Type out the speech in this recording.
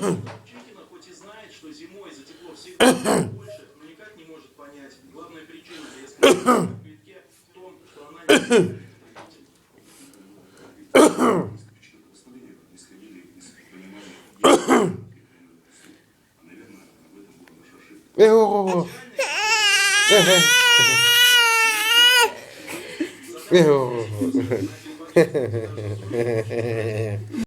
Чикина хоть и знает, что зимой за тепло всегда больше, но никак не может понять. Главная причина резкой цены на квитке в том, что она не потребитель. Ого. Задача Ого.